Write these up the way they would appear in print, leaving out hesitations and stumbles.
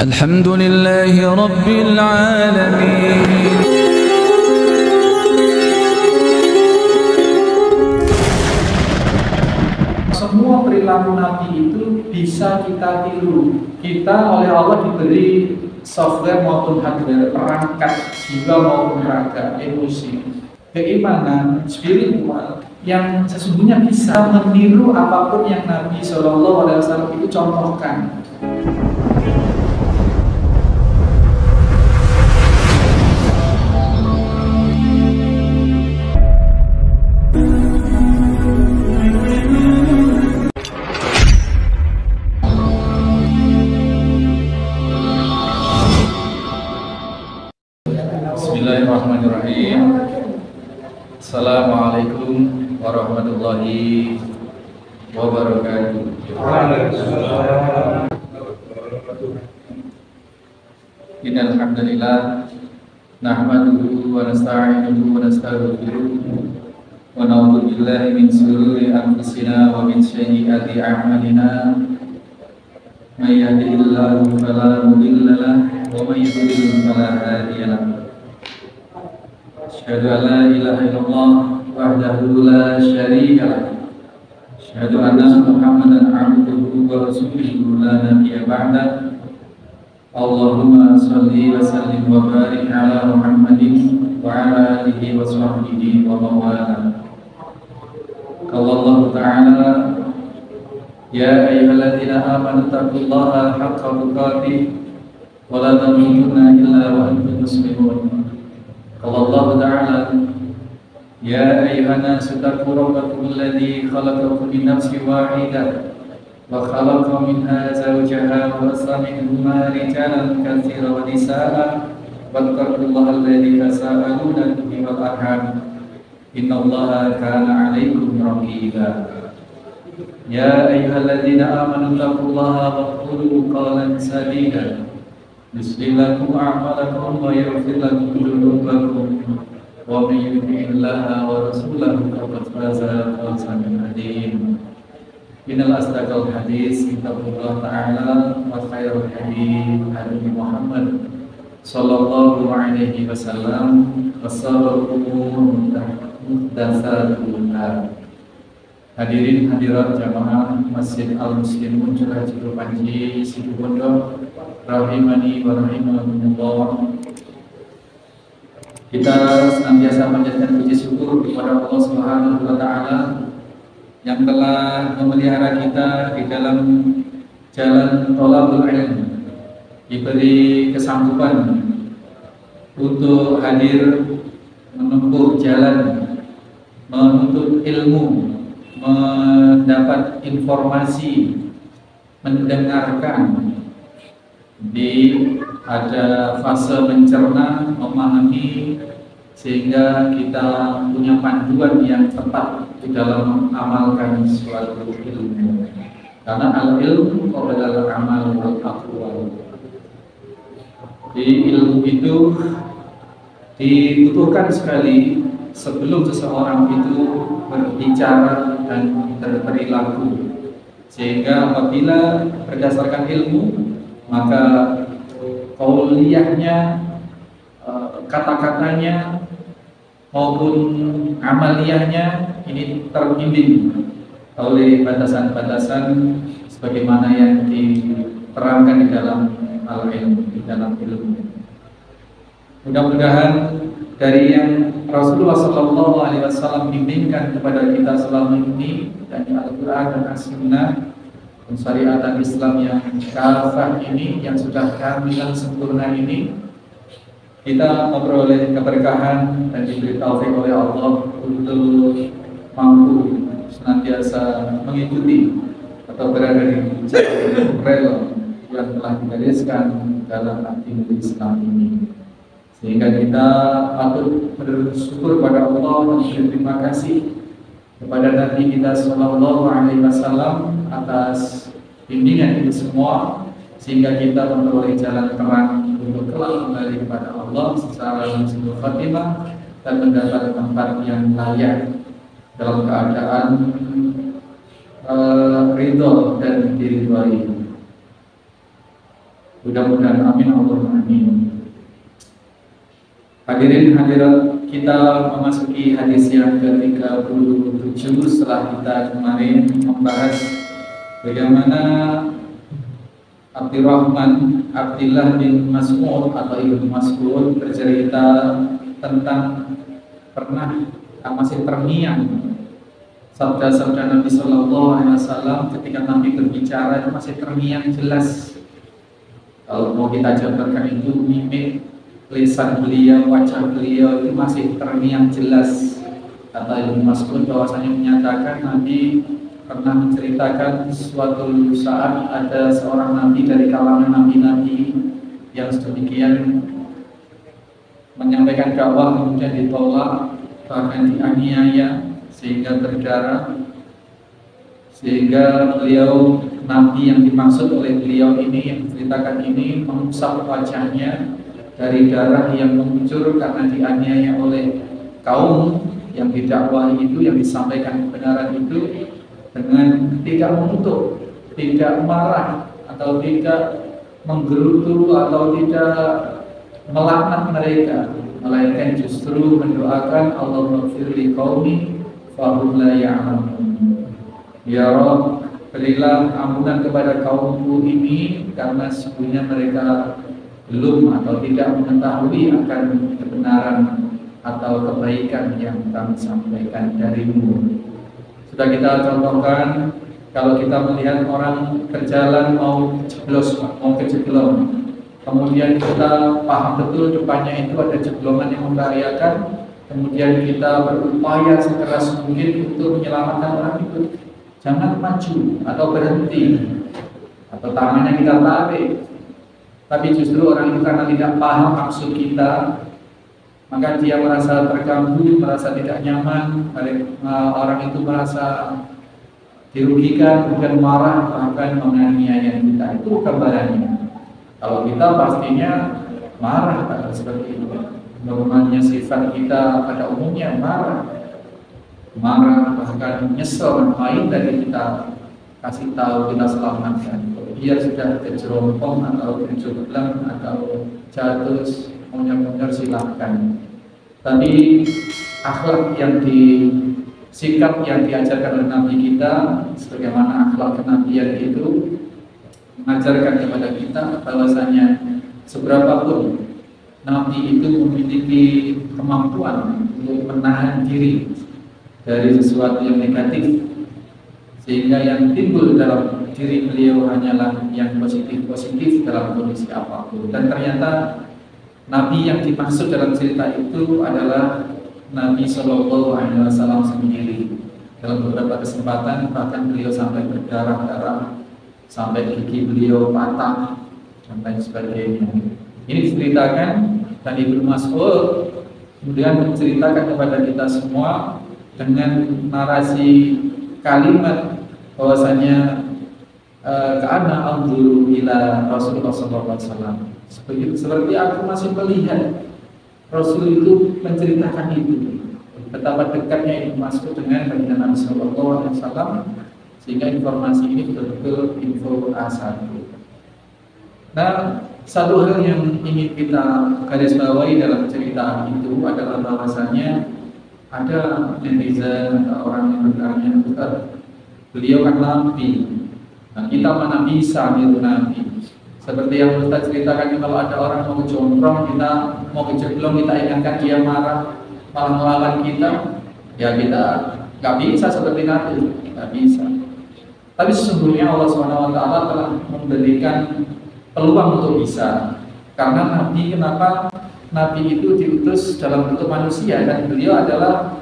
Alhamdulillahi Rabbil Alamin. Semua perilaku Nabi itu bisa kita tiru. Kita oleh Allah diberi software maupun hardware, perangkat jiwa maupun raga, emosi, keimanan, spiritual yang sesungguhnya bisa meniru apapun yang Nabi SAW itu contohkan. Bismillahirrahmanirrahim. Assalamualaikum warahmatullahi wabarakatuh. Innal hamdalillah nahmaduhu wa nasta'inuhu wa nastaghfiruh wa na'udzu billahi min shururi anfusina wa min sayyiati a'malina. May yahdihillahu fala mudilla lahu wa may yudlil fala hadiya lahu. Asyhadu an la ilaha illallah wahdahu la syarika lahu. Asyhadu anna Muhammadan abduhu wa rasuluhu la nabiyya ba'da. Allahumma shalli wa sallim wa barik ala Muhammadin wa ala alihi wa sahbihi wa mawala. Qala Allah ta'ala, ya ayyuhalladzina amanu taqullaha haqqa tuqatih wa la tamutunna illa wa antum muslimun. Qala Allah ta'ala, ya ayyuhan nasu taqu rabbakum alladzi khalaqakum min nafsin wahidah wa khalaqa minha zawjaha wa bassa minhuma rijalan katsiran wa nisaa'a wattaqullaha alladzi tasaaluna bihi wal arham innallaha kana 'alaikum raqiba. Ya ayyuhalladzina amanu taqullaha wa qulu qawlan sadida yuslih lakum a'malakum wa yaghfir lakum dhunubakum wa may yuti'illaha wa rasulahu faqad faza fawzan 'azima. Innal asdaqal hadis kitabullah ta'ala wa khairul hadi hadi Muhammad sallallahu alaihi wasallam wa sharrul umur muhdatsatuha. Hadirin hadirat jamaah Masjid Al-Muslimun Curah Cikupa Panji Situbondo rahimani wa rahimakumullah. Kita senantiasa panjatkan puji syukur kepada Allah Subhanahu wa taala yang telah memelihara kita di dalam jalan thalabul ilm, diberi kesanggupan untuk hadir menempuh jalan menuntut ilmu, mendapat informasi, mendengarkan, ada fase mencerna, memahami, sehingga kita punya panduan yang tepat di dalam mengamalkan suatu ilmu. Karena al-ilmu qabla al-amal wal aqwal. Di ilmu itu dibutuhkan sekali sebelum seseorang itu berbicara dan berperilaku, sehingga apabila berdasarkan ilmu maka qauliyahnya, kata-katanya maupun amaliyahnya ini terbimbing oleh batasan-batasan sebagaimana yang diterangkan di dalam al-ilmu, di dalam ilmu. Mudah-mudahan dari yang Rasulullah SAW bimbingkan kepada kita selama ini dari Al-Quran dan As-Sunnah dan syariat Islam yang kafah ini, yang sudah kamil dan sempurna ini, kita memperoleh keberkahan dan diberi taufik oleh Allah untuk mampu senantiasa mengikuti atau berada di jalan rel yang telah digariskan dalam agama Islam ini. Sehingga kita patut bersyukur kepada Allah dan berterima kasih kepada Nabi kita Sallallahu Alaihi Wasallam atas bimbingan ini semua, sehingga kita memperoleh jalan terang untuk kelak kembali kepada Allah secara husnul khatimah dan mendapat tempat yang layak dalam keadaan ridho dan diridhoi. Mudah-mudahan amin Allahumma amin. Hadirin hadirat, kita memasuki hadis yang ke-37 setelah kita kemarin membahas bagaimana Abdullah bin Mas'ud atau Ibnu Mas'ud bercerita tentang pernah masih terngiang sabda-sabda Nabi Sallallahu Alaihi Wasallam ketika Nabi berbicara itu masih terngiang jelas. Kalau mau kita jabarkan itu mimik lisan beliau, wajah beliau itu masih terngiang jelas. Kata Ibnu Mas'ud bahwasanya menyatakan Nabi pernah menceritakan suatu saat ada seorang nabi dari kalangan nabi-nabi yang sedemikian menyampaikan dakwah kemudian ditolak, bahkan dianiaya sehingga berdarah, sehingga beliau nabi yang dimaksud oleh beliau ini yang menceritakan ini mengusap wajahnya dari darah yang mengucur karena dianiaya oleh kaum yang didakwahi itu, yang disampaikan kebenaran itu, dengan tidak mengutuk, tidak marah atau tidak menggerutu atau tidak melaknat mereka, melainkan justru mendoakan Allahumma ighfir li qaumi fa hum la ya'lamun. Ya Rabb, berilah ampunan kepada kaumku ini karena sesungguhnya mereka belum atau tidak mengetahui akan kebenaran atau kebaikan yang kami sampaikan darimu. Sudah kita contohkan, kalau kita melihat orang berjalan mau jeblos, mau kejeblong, kemudian kita paham betul depannya itu ada jeblongan yang membahayakan, kemudian kita berupaya sekeras mungkin untuk menyelamatkan orang itu, jangan maju atau berhenti atau tangannya kita tarik. Tapi justru orang itu karena tidak paham maksud kita, maka dia merasa terganggu, merasa tidak nyaman, orang itu merasa dirugikan, kemudian marah, bahkan menganiaya kita. Itu gambarannya. Kalau kita pastinya marah pada seperti itu. Normalnya sifat kita pada umumnya marah, bahkan nyesel main dari kita kasih tahu, kita selamatkan. Dia sudah kejerompong atau kejeblang atau jatuh, munyar-munyar silahkan. Tapi akhlak yang sikap yang diajarkan oleh Nabi kita, sebagaimana akhlak kenabian itu mengajarkan kepada kita bahwasanya seberapapun Nabi itu memiliki kemampuan untuk menahan diri dari sesuatu yang negatif, sehingga yang timbul dalam diri beliau hanyalah yang positif-positif dalam kondisi apapun. Dan ternyata Nabi yang dimaksud dalam cerita itu adalah Nabi Shallallahu Alaihi Wasallam sendiri. Dalam beberapa kesempatan bahkan beliau sampai berdarah-darah, sampai gigi beliau patah dan lain sebagainya. Ini diceritakan dan Ibnu Mas'ud kemudian menceritakan kepada kita semua dengan narasi kalimat bahwasanya ka'anna anzuru ila Rasulullah sallallahu alaihi wasallam. Seperti aku masih melihat Rasul itu menceritakan itu. Betapa dekatnya Ibnu Mas'ud dengan baginda Nabi sallallahu alaihi wasallam, sehingga informasi ini betul-betul info A1. Nah, satu hal yang ingin kita garis bawahi dalam cerita itu adalah bahwasanya ada netizen atau orang yang bertanya, beliau kan Nabi. Nah, kita mana bisa niru Nabi? Seperti yang kita ceritakan, kalau ada orang mau jomprong, kita mau kejeblong, kita ingatkan dia marah, malah melawan kita, ya kita nggak bisa seperti Nabi, nggak bisa. Tapi sesungguhnya Allah SWT telah memberikan peluang untuk bisa. Karena Nabi, kenapa Nabi itu diutus dalam bentuk manusia, dan beliau adalah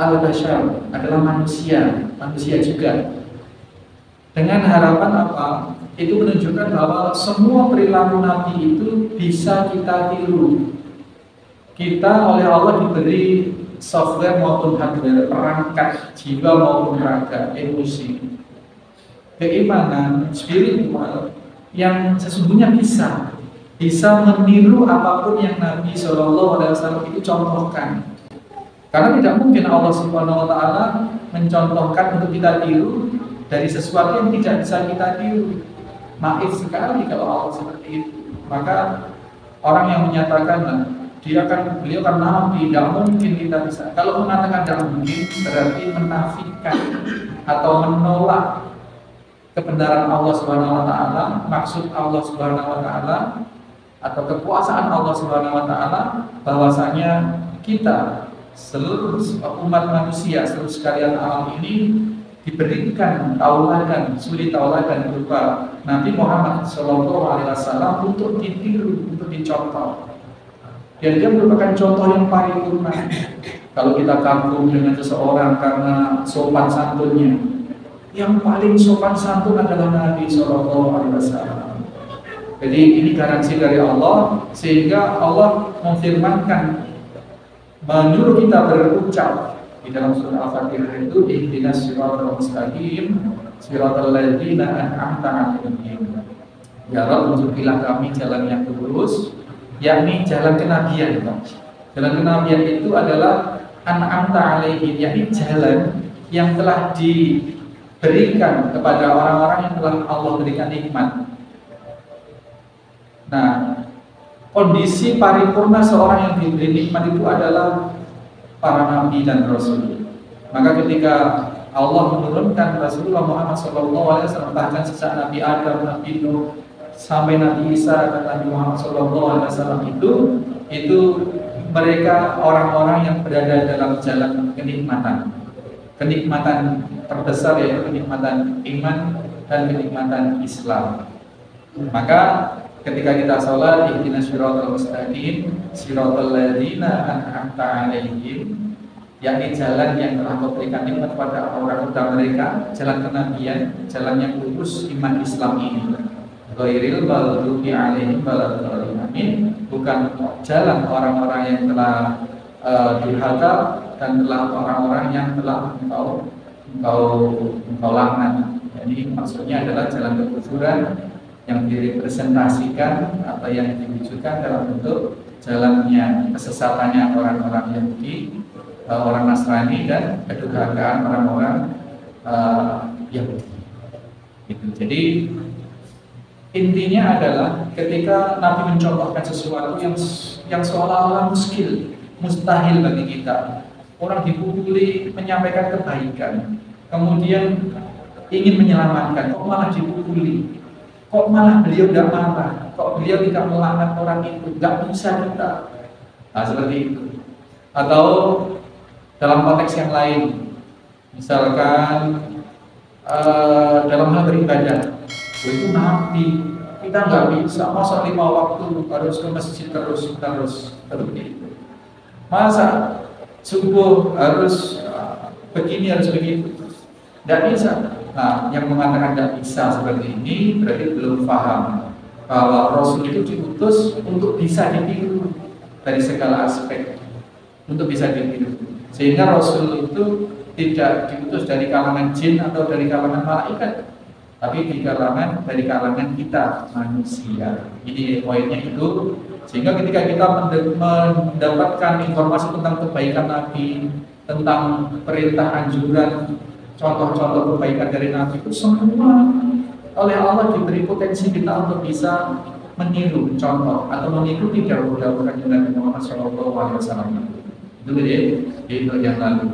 al-bashar, adalah manusia juga. Dengan harapan apa? Itu menunjukkan bahwa semua perilaku Nabi itu bisa kita tiru. Kita oleh Allah diberi software maupun hardware, perangkat jiwa maupun raga, emosi, keimanan, spiritual yang sesungguhnya bisa meniru apapun yang Nabi SAW itu contohkan. Karena tidak mungkin Allah Subhanahu Wa Taala mencontohkan untuk kita tiru dari sesuatu yang tidak bisa kita tiru. naif sekali kalau Allah seperti itu. Maka orang yang menyatakan beliau kan nabi, tidak mungkin kita bisa. Kalau mengatakan tidak mungkin berarti menafikan atau menolak kebenaran Allah Subhanahu wa taala, maksud Allah Subhanahu wa taala atau kekuasaan Allah Subhanahu wa taala, bahwasanya kita seluruh umat manusia, seluruh sekalian alam ini diberikan tauladan, suri tauladan berupa Nabi Muhammad SAW untuk ditiru, untuk dicontoh. Dan dia merupakan contoh yang paripurna. Kalau kita kagum dengan seseorang karena sopan santunnya, yang paling sopan santun adalah Nabi SAW. Jadi ini garansi dari Allah, sehingga Allah memfirmankan, menyuruh kita berucap di dalam surah Al-Fatihah itu, ihdinas siratal mustaqim siratal ladzina an'amta 'alaihim. Ya Rabb, tunjukilah kami jalan yang lurus, yakni jalan kenabian. Jalan kenabian itu adalah an'amta 'alaihim, yakni jalan yang telah diberikan kepada orang-orang yang telah Allah berikan nikmat. Nah, kondisi paripurna seorang yang diberi nikmat itu adalah para nabi dan rasul. Maka ketika Allah menurunkan Rasulullah Muhammad SAW, bahkan sejak Nabi Adam, Nabi Nuh, sampai Nabi Isa dan Nabi Muhammad SAW itu mereka orang-orang yang berada dalam jalan kenikmatan. Kenikmatan terbesar yaitu kenikmatan iman dan kenikmatan Islam. Maka ketika kita sholat, ihdinas siratal mustaqim siratal ladzina an'amta 'alaihim, yakni jalan yang telah Kau berikan nikmat kepada orang-orang mereka, jalan kenabian, jalan yang lurus iman Islam ini. Ghairil maghdubi 'alaihim waladdallin, bukan jalan orang-orang yang telah durhaka dan telah orang-orang yang telah engkau laknat. Jadi maksudnya adalah jalan kekufuran yang direpresentasikan atau yang diwujudkan dalam bentuk jalannya kesesatannya orang-orang Yahudi, orang Nasrani, dan kedurhakaan orang-orang Yahudi. Gitu. Jadi intinya adalah ketika Nabi mencontohkan sesuatu yang seolah-olah mustahil bagi kita, orang dipukuli menyampaikan kebaikan, kemudian ingin menyelamatkan, kok malah dipukuli. Kok malah beliau tidak marah? Kok beliau tidak melaknat orang itu? Tidak bisa kita. Nah, seperti itu. Atau dalam konteks yang lain, misalkan dalam hal beribadah, itu Nabi, kita nggak bisa. Masa 5 waktu harus ke masjid terus seperti itu. Masa subuh harus begini, harus begitu? Tidak bisa. Nah, yang mengatakan tidak bisa seperti ini berarti belum paham bahwa Rasul itu diutus untuk bisa ditiru dari segala aspek, untuk bisa ditiru. Sehingga Rasul itu tidak diutus dari kalangan jin atau dari kalangan malaikat, tapi dari kalangan kita manusia. Ini poinnya itu. Sehingga ketika kita mendapatkan informasi tentang kebaikan Nabi, tentang perintah anjuran, contoh-contoh kebaikan dari Nabi, itu semua oleh Allah diberi potensi kita untuk bisa meniru, contoh atau mengikuti dahulu-dahulu Nabi Muhammad SAW. Itu jadi itu yang lalu.